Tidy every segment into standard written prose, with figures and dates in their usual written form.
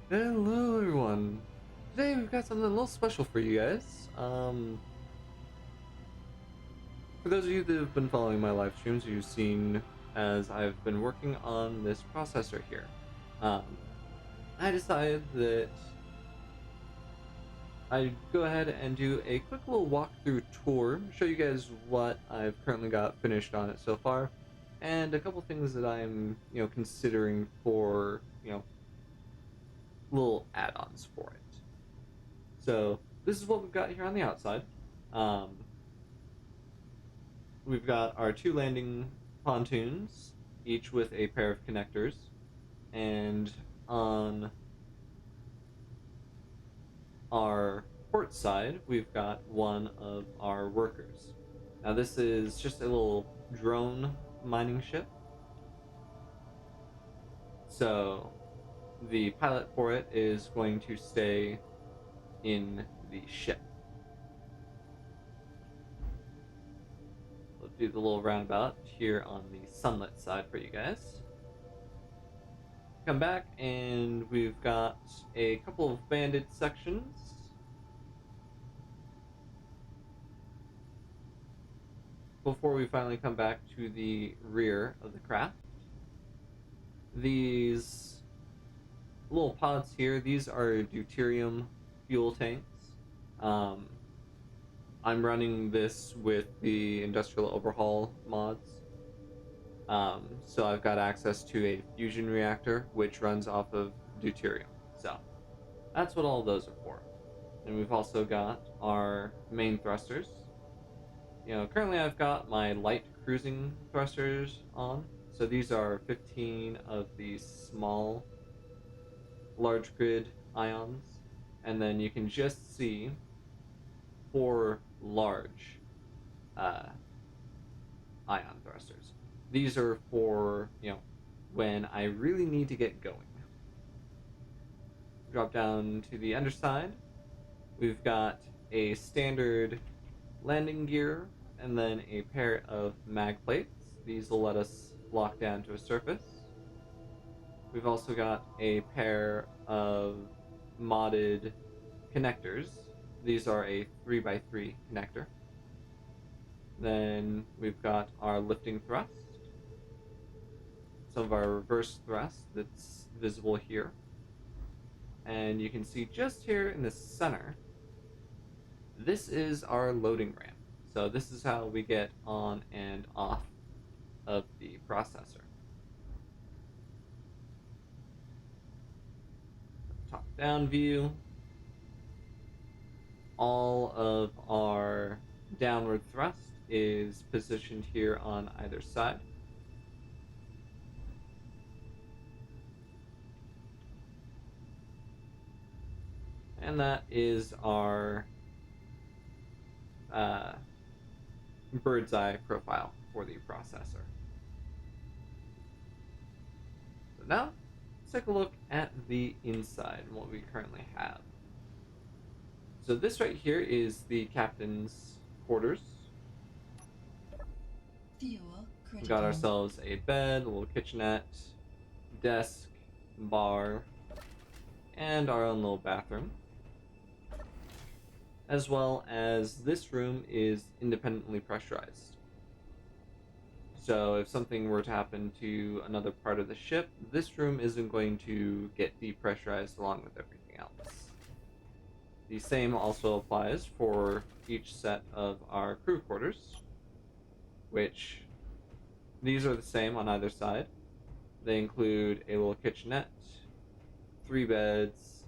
Hello everyone. Today we've got something a little special for you guys. For those of you that have been following my live streams, you've seen as I've been working on this processor here. Um, I decided that I'd go ahead and do a quick little walkthrough tour, show you guys what I've currently got finished on it so far, and a couple things that I'm, considering for, little add-ons for it. So this is what we've got here on the outside. Um, we've got our two landing pontoons, each with a pair of connectors, and on our port side, we've got one of our workers. Now this is just a little drone mining ship. So the pilot for it is going to stay in the ship. We'll do the little roundabout here on the sunlit side for you guys. Come back and we've got a couple of banded sections. Before we finally come back to the rear of the craft. These little pods here, these are deuterium fuel tanks. I'm running this with the industrial overhaul mods. So I've got access to a fusion reactor which runs off of deuterium. So that's what all of those are for. And we've also got our main thrusters. Currently I've got my light cruising thrusters on. So these are 15 of these small large grid ions. And then you can just see 4 large ion thrusters. These are for, when I really need to get going. Drop down to the underside. We've got a standard landing gear and then a pair of mag plates. These will let us lock down to a surface. We've also got a pair of modded connectors. These are a 3x3 connector. Then we've got our lifting thrust, some of our reverse thrust that's visible here. And you can see just here in the center, this is our loading ramp. So this is how we get on and off of the processor. Top-down view. All of our downward thrust is positioned here on either side. And that is our bird's eye profile for the processor. So now, let's take a look at the inside and what we currently have. So this right here is the captain's quarters. We got ourselves a bed, a little kitchenette, desk, bar, and our own little bathroom. As well as this room is independently pressurized. So if something were to happen to another part of the ship, this room isn't going to get depressurized along with everything else. The same also applies for each set of our crew quarters, which these are the same on either side. They include a little kitchenette, 3 beds,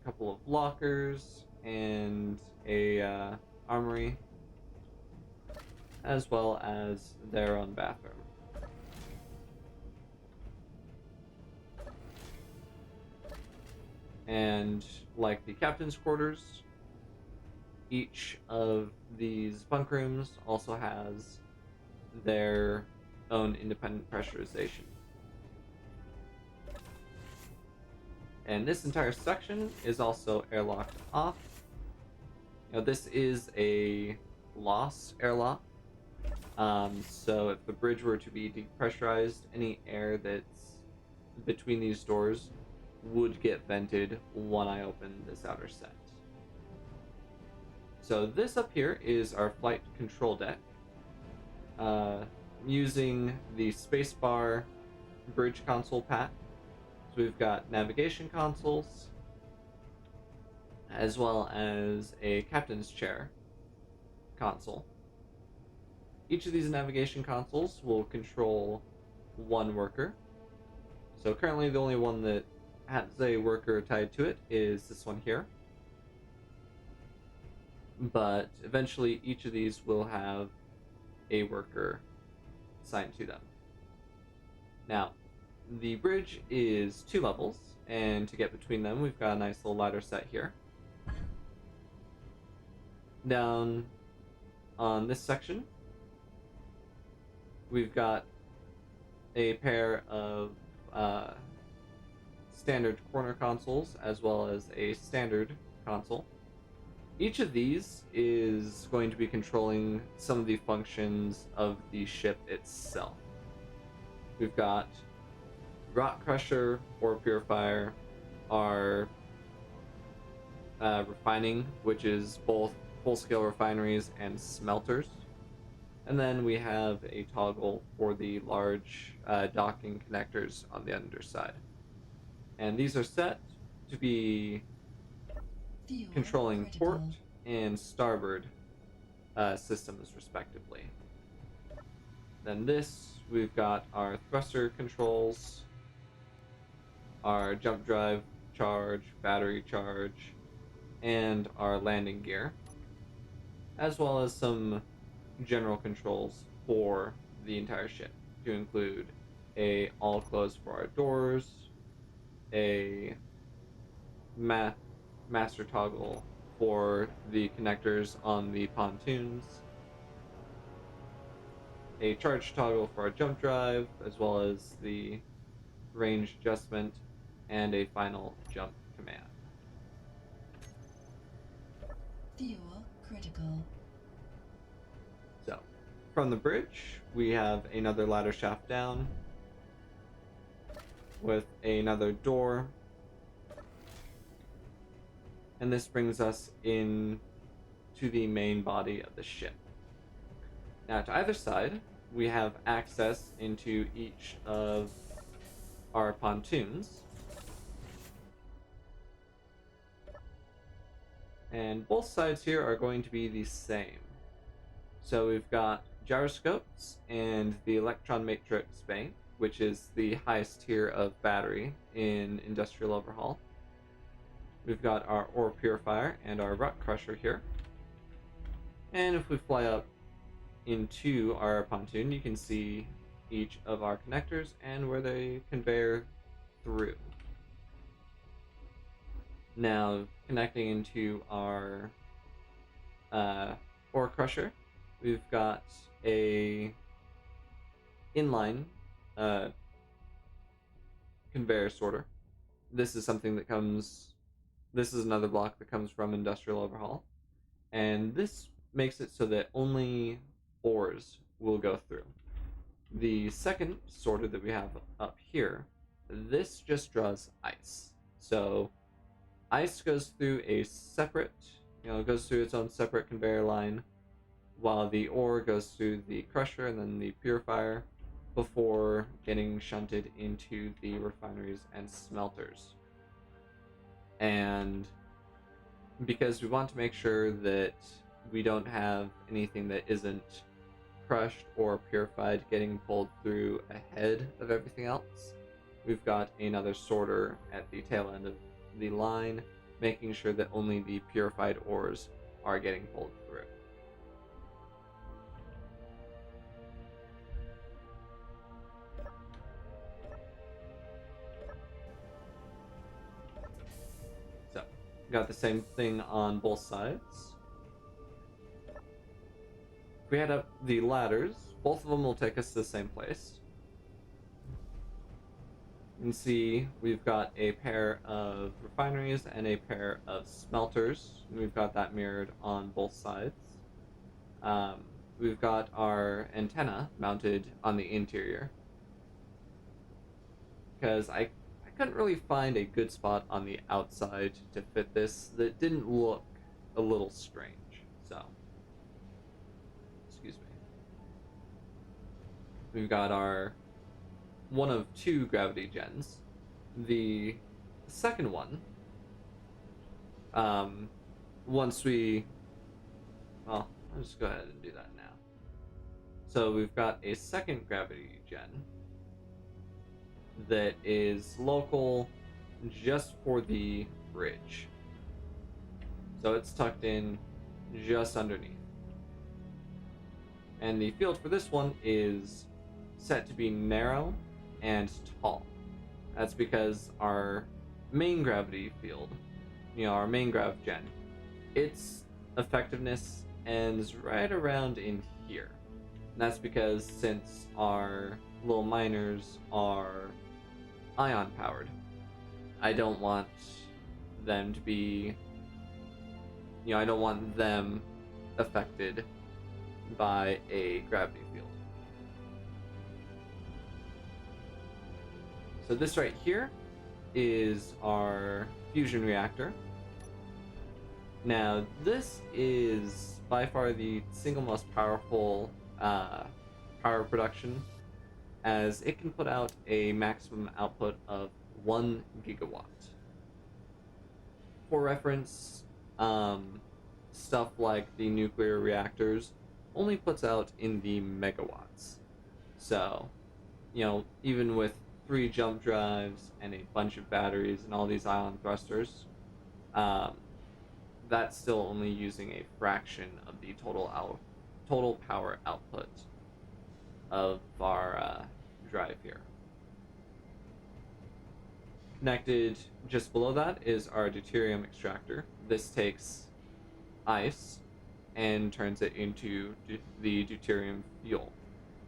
a couple of lockers, and a armory, as well as their own bathroom. And like the captain's quarters, each of these bunk rooms also has their own independent pressurization. And this entire section is also airlocked off. This is a loss airlock. So if the bridge were to be depressurized, any air that's between these doors would get vented when I open this outer set. So this up here is our flight control deck. Using the spacebar bridge console pack. So we've got navigation consoles, as well as a captain's chair console. Each of these navigation consoles will control one worker. So currently the only one that has a worker tied to it is this one here. But eventually each of these will have a worker assigned to them. Now, the bridge is 2 levels, and to get between them, we've got a nice little ladder set here. Down on this section, we've got a pair of standard corner consoles, as well as a standard console. Each of these is going to be controlling some of the functions of the ship itself. We've got rock crusher, ore purifier, our refining, which is both full-scale refineries and smelters. And then we have a toggle for the large docking connectors on the underside. And these are set to be controlling port and starboard systems, respectively. Then this, we've got our thruster controls, our jump drive charge, battery charge, and our landing gear, as well as some general controls for the entire ship, to include a all close for our doors, a master toggle for the connectors on the pontoons, a charge toggle for our jump drive, as well as the range adjustment, and a final jump command. Fuel critical. So, from the bridge, we have another ladder shaft down with another door. And this brings us in to the main body of the ship. Now, to either side, we have access into each of our pontoons. And both sides here are going to be the same. So we've got gyroscopes and the electron matrix bank, which is the highest tier of battery in Industrial Overhaul. We've got our ore purifier and our rock crusher here. And if we fly up into our pontoon, you can see each of our connectors and where they conveyor through. Now, connecting into our ore crusher, we've got a inline conveyor sorter. This is something that comes. This is another block that comes from Industrial Overhaul, and this makes it so that only ores will go through. The second sorter that we have up here, this just draws ice. So ice goes through a separate, goes through its own separate conveyor line, while the ore goes through the crusher and then the purifier before getting shunted into the refineries and smelters. And because we want to make sure that we don't have anything that isn't crushed or purified getting pulled through ahead of everything else, we've got another sorter at the tail end of the line, making sure that only the purified ores are getting pulled through. So, got the same thing on both sides. If we head up the ladders, both of them will take us to the same place. You can see we've got a pair of refineries and a pair of smelters. We've got that mirrored on both sides. We've got our antenna mounted on the interior, because I couldn't really find a good spot on the outside to fit this that didn't look a little strange. So, excuse me. We've got our one of two gravity gens. The second one, once we, well, I'll just go ahead and do that now. So we've got a second gravity gen that is local just for the bridge. So it's tucked in just underneath. And the field for this one is set to be narrow and tall. That's because our main gravity field, our main grav gen, its effectiveness ends right around in here. And that's because since our little miners are ion powered, I don't want them to be, I don't want them affected by a gravity field. So this right here is our fusion reactor. Now this is by far the single most powerful power production, as it can put out a maximum output of 1 gigawatt. For reference, stuff like the nuclear reactors only puts out in the megawatts. So, even with 3 jump drives and a bunch of batteries and all these ion thrusters, that's still only using a fraction of the total power output of our drive here. Connected just below that is our deuterium extractor. This takes ice and turns it into the deuterium fuel.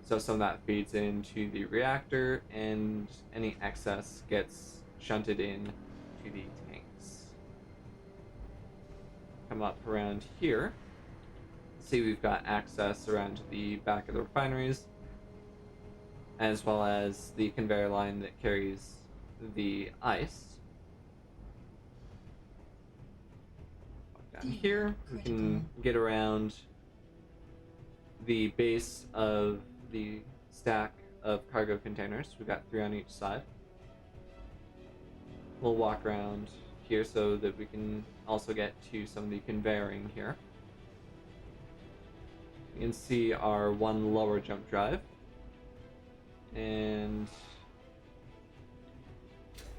So some of that feeds into the reactor, and any excess gets shunted in to the tanks. Come up around here. See, we've got access around the back of the refineries, as well as the conveyor line that carries the ice. Down here, we can get around the base of the stack of cargo containers. We've got 3 on each side. We'll walk around here so that we can also get to some of the conveying here. You can see our 1 lower jump drive, and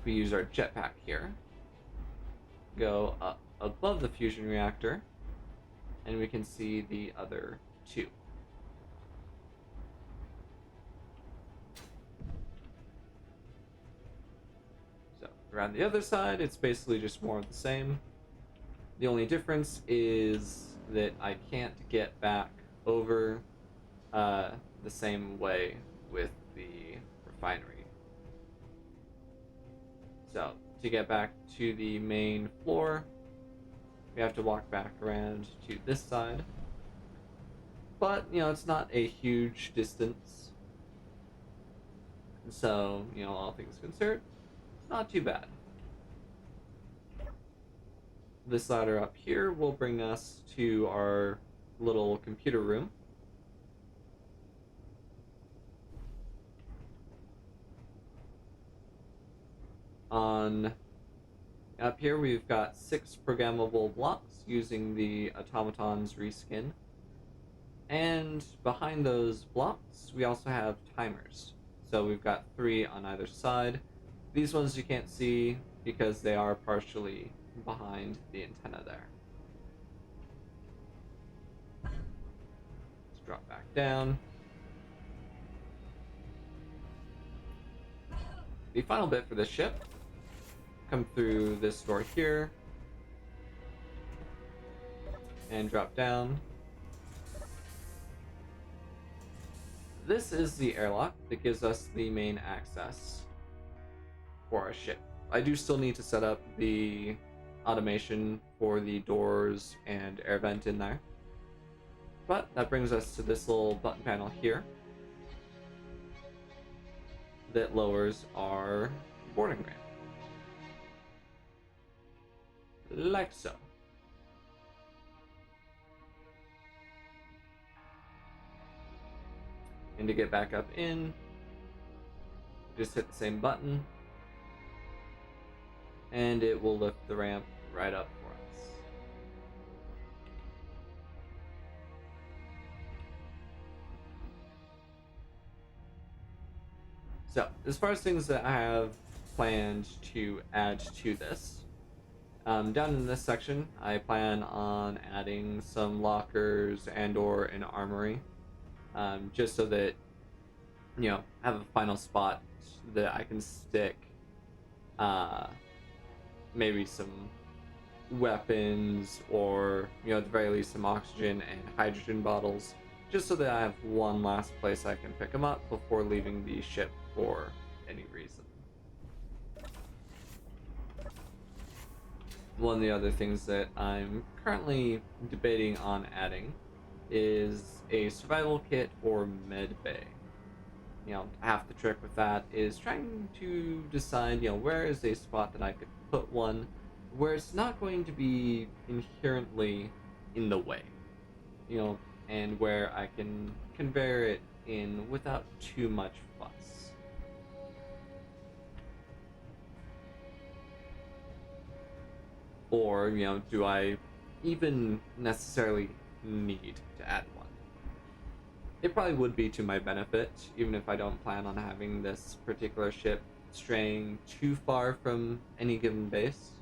we use our jetpack here. Go up above the fusion reactor, and we can see the other 2. So around the other side, it's basically just more of the same. The only difference is that I can't get back over the same way with the refinery. So to get back to the main floor, we have to walk back around to this side. But, it's not a huge distance. So, all things considered, it's not too bad. This ladder up here will bring us to our little computer room. Up here we've got 6 programmable blocks using the automaton's reskin. And behind those blocks we also have timers. So we've got 3 on either side. These ones you can't see because they are partially behind the antenna there. Let's drop back down. The final bit for this ship, come through this door here and drop down. This is the airlock that gives us the main access for our ship. I do still need to set up the automation for the doors and air vent in there, but that brings us to this little button panel here that lowers our boarding ramp. like so. And to get back up in, just hit the same button, and it will lift the ramp right up for us. So, as far as things that I have planned to add to this, down in this section, I plan on adding some lockers and/or an armory, just so that have a final spot that I can stick, maybe some weapons or at the very least some oxygen and hydrogen bottles, just so that I have one last place I can pick them up before leaving the ship for any reason. One of the other things that I'm currently debating on adding is a survival kit or med bay. Half the trick with that is trying to decide, where is a spot that I could put one where it's not going to be inherently in the way, and where I can convey it in without too much fuss. Or, do I even necessarily need to add one? It probably would be to my benefit, even if I don't plan on having this particular ship straying too far from any given base.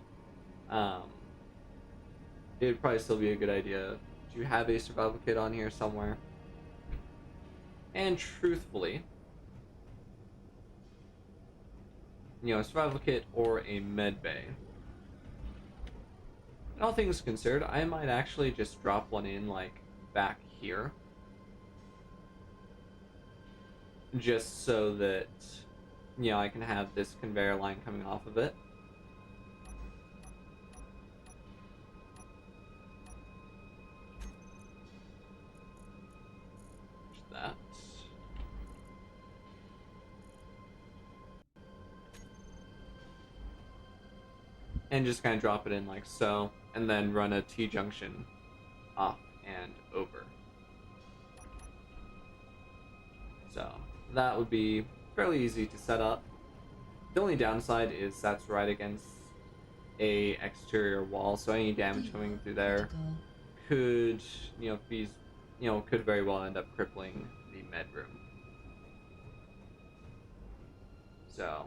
It would probably still be a good idea to have a survival kit on here somewhere. And truthfully, a survival kit or a med bay. And all things considered, I might actually just drop one in, back here. Just so that, I can have this conveyor line coming off of it. That. And just kind of drop it in like so, and then run a T-junction off and over. So that would be fairly easy to set up. The only downside is that's right against a exterior wall, so any damage coming through there could, be, could very well end up crippling the med room. So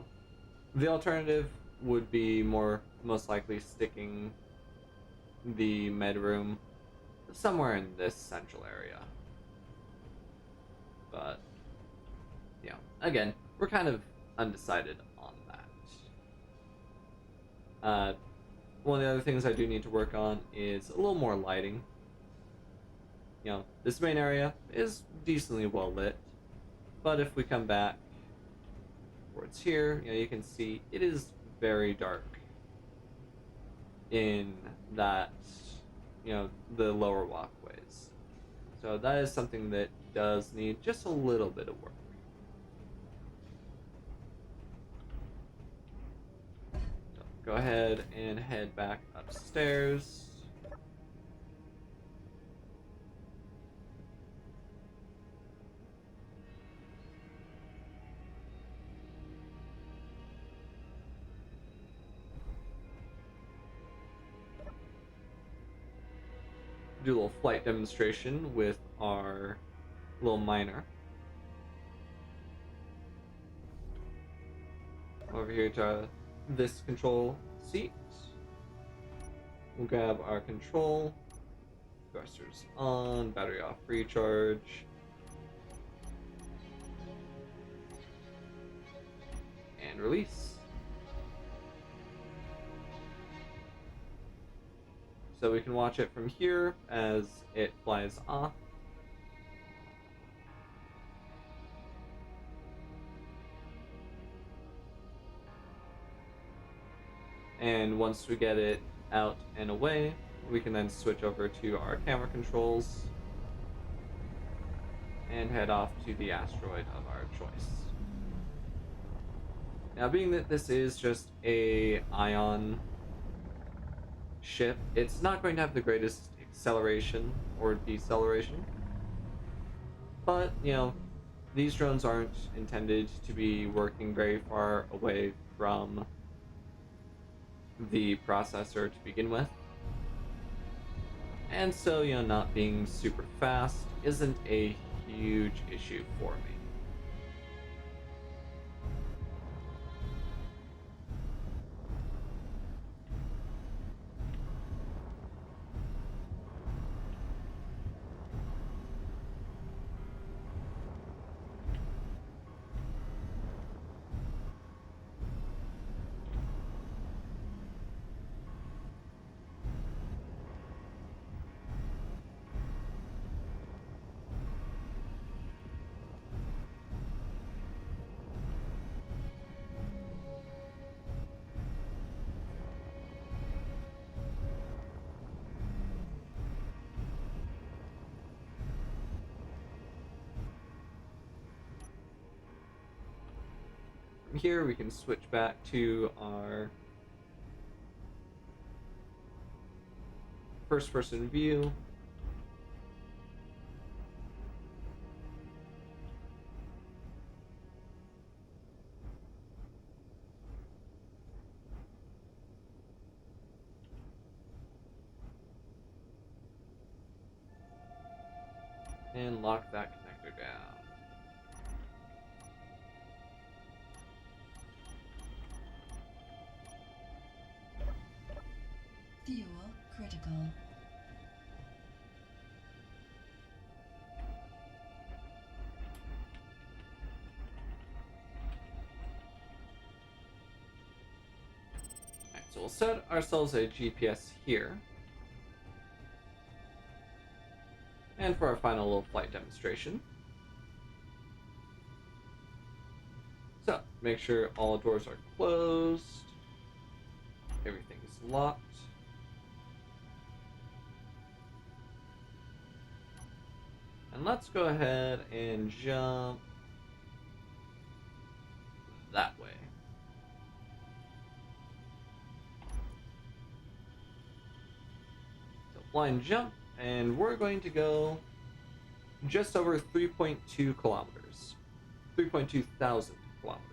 the alternative would be most likely sticking the med room somewhere in this central area. But again, we're kind of undecided on that. One of the other things I do need to work on is a little more lighting. This main area is decently well lit, but if we come back towards here, you can see it is very dark in that, the lower walkways. So that is something that does need just a little bit of work. So go ahead and head back upstairs. Do a little flight demonstration with our little miner. Over here to this control seat. We'll grab our control. Thrusters on, battery off, recharge. And release. So we can watch it from here as it flies off. And once we get it out and away, we can then switch over to our camera controls and head off to the asteroid of our choice. Now, being that this is just a ion ship, it's not going to have the greatest acceleration or deceleration. But, these drones aren't intended to be working very far away from the processor to begin with. And so, not being super fast isn't a huge issue for me. From here, we can switch back to our first-person view. And lock that connector down. Fuel critical. Alright, so we'll set ourselves a GPS here. And for our final little flight demonstration. So, make sure all doors are closed. Everything's locked. And let's go ahead and jump that way. So blind jump, and we're going to go just over 3.2 kilometers. 3.2 thousand kilometers.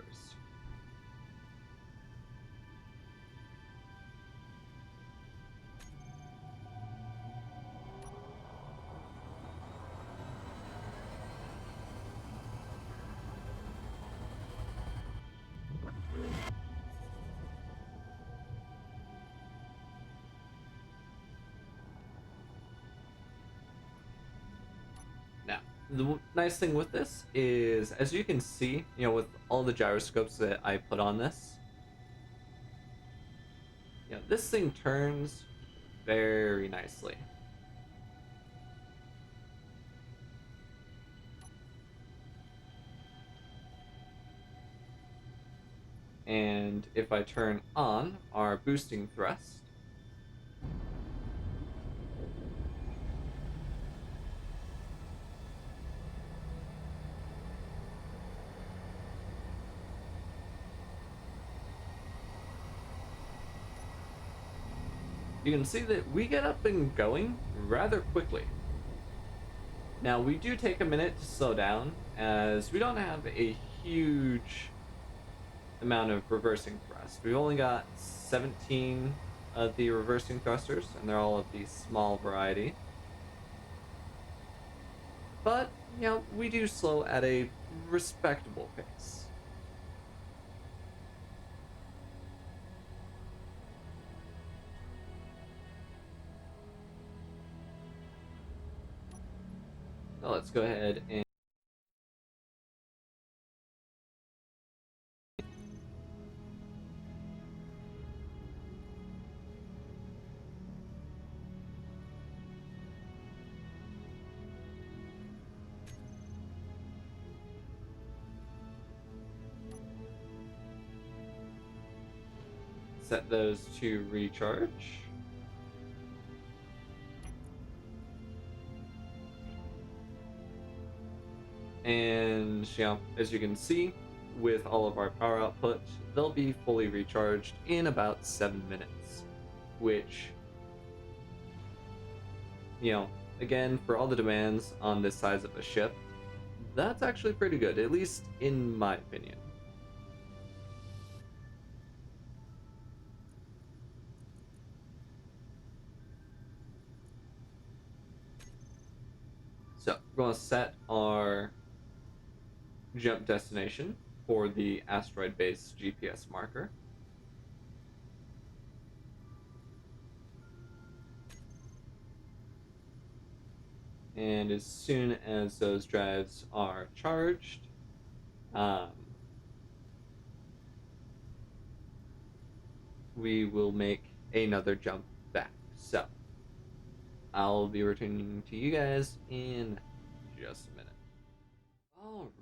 Now, the nice thing with this is, as you can see, with all the gyroscopes that I put on this, this thing turns very nicely. And if I turn on our boosting thrust, you can see that we get up and going rather quickly. Now, we do take a minute to slow down, as we don't have a huge amount of reversing thrust. We've only got 17 of the reversing thrusters, and they're all of the small variety. But, we do slow at a respectable pace. Now let's go ahead and set those to recharge. And, as you can see, with all of our power output, they'll be fully recharged in about 7 minutes, which you know, again, for all the demands on this size of a ship, that's actually pretty good, at least in my opinion. So we're going to set our jump destination for the asteroid base GPS marker. And as soon as those drives are charged, we will make another jump back. So I'll be returning to you guys in just a minute.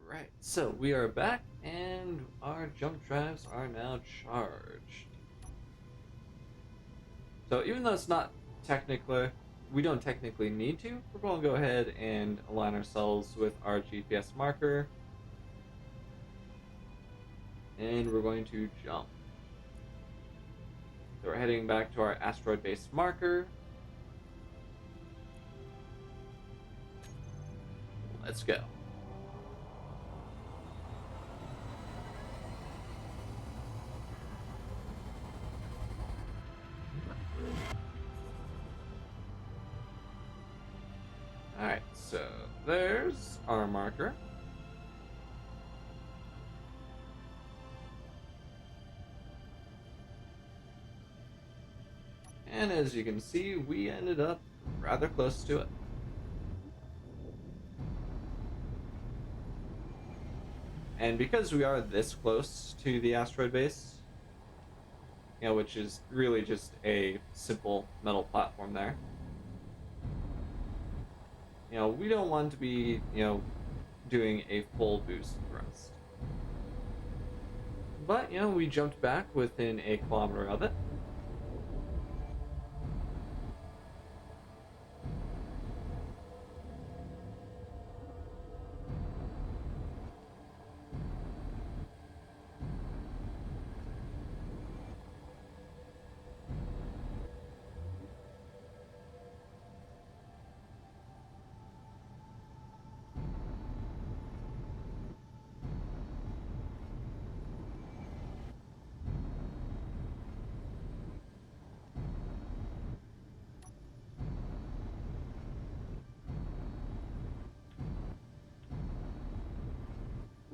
Alright, so we are back and our jump drives are now charged. So even though it's not technically, we don't technically need to, we're going to go ahead and align ourselves with our GPS marker. And we're going to jump. So we're heading back to our asteroid base marker. Let's go. Alright, so there's our marker. And as you can see, we ended up rather close to it. And because we are this close to the asteroid base, you know, which is really just a simple metal platform there, you know, we don't want to be, you know, doing a full boost thrust. But, you know, we jumped back within a kilometer of it.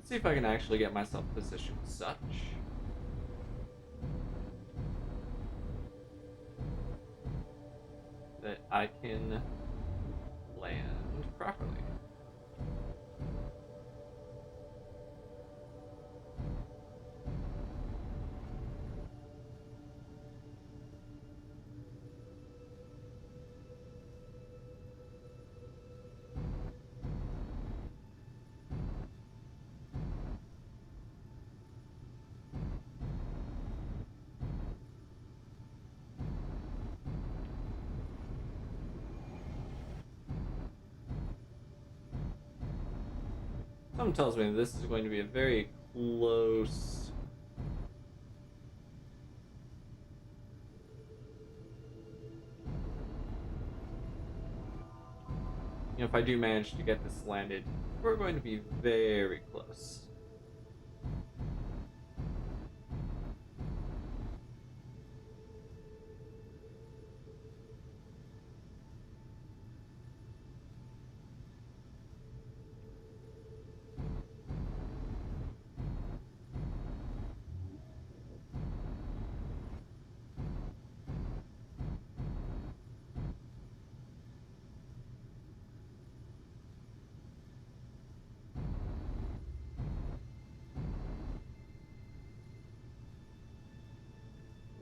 Let's see if I can actually get myself positioned such that I can land properly. Something tells me this is going to be a very close. You know, if I do manage to get this landed, we're going to be very close.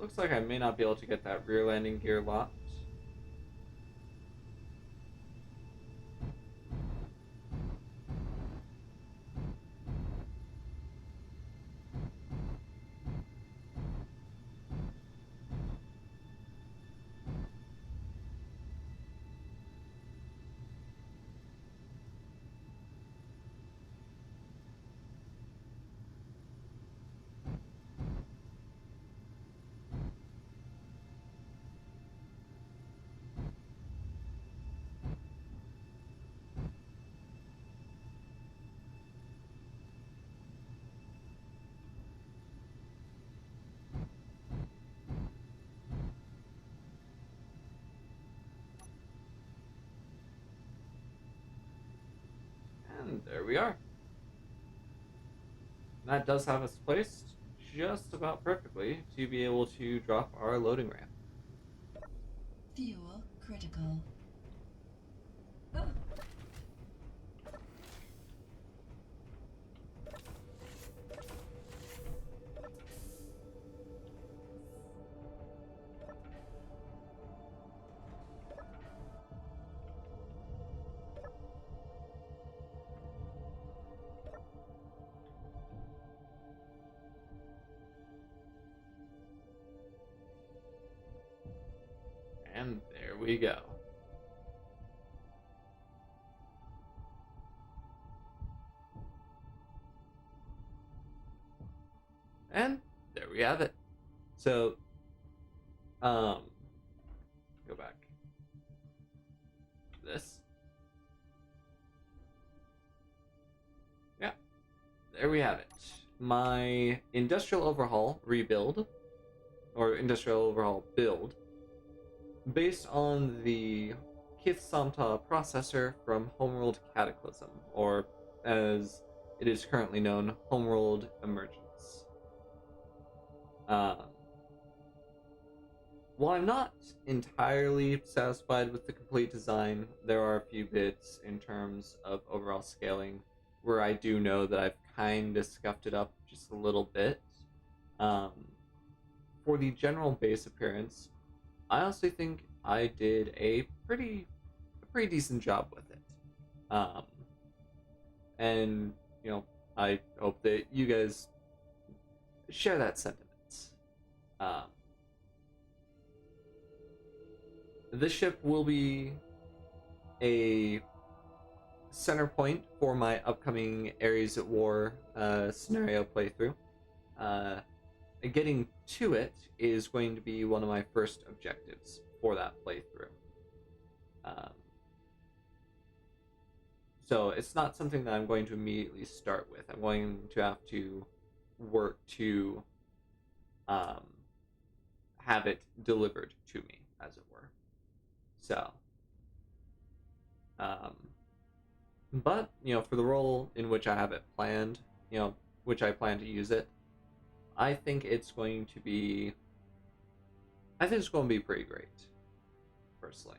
Looks like I may not be able to get that rear landing gear locked. we are. That does have us placed just about perfectly to be able to drop our loading ramp. Fuel critical. And there we go. And there we have it. So, go back. This. Yeah, there we have it. My industrial overhaul rebuild, or industrial overhaul build, based on the Kiith Somtaaw Processor from Homeworld Cataclysm, or as it is currently known, Homeworld Emergence. While I'm not entirely satisfied with the complete design, there are a few bits in terms of overall scaling where I do know that I've kind of scuffed it up just a little bit. For the general base appearance, I honestly think I did a pretty decent job with it. And I hope that you guys share that sentiment. This ship will be a center point for my upcoming Ares at War scenario playthrough. Getting to it is going to be one of my first objectives for that playthrough. So it's not something that I'm going to immediately start with. I'm going to have to work to have it delivered to me, as it were. So, but for the role in which I have it planned, which I plan to use it, I think it's going to be pretty great, personally.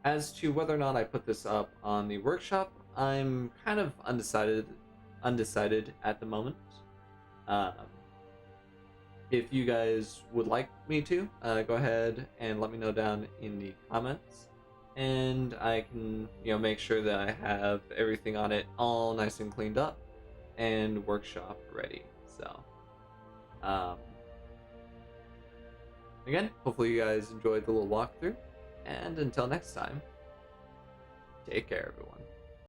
As to whether or not I put this up on the workshop, I'm kind of undecided at the moment. If you guys would like me to, go ahead and let me know down in the comments, and I can make sure that I have everything on it all nice and cleaned up and workshop ready. So again, hopefully you guys enjoyed the little walkthrough, and until next time, take care everyone.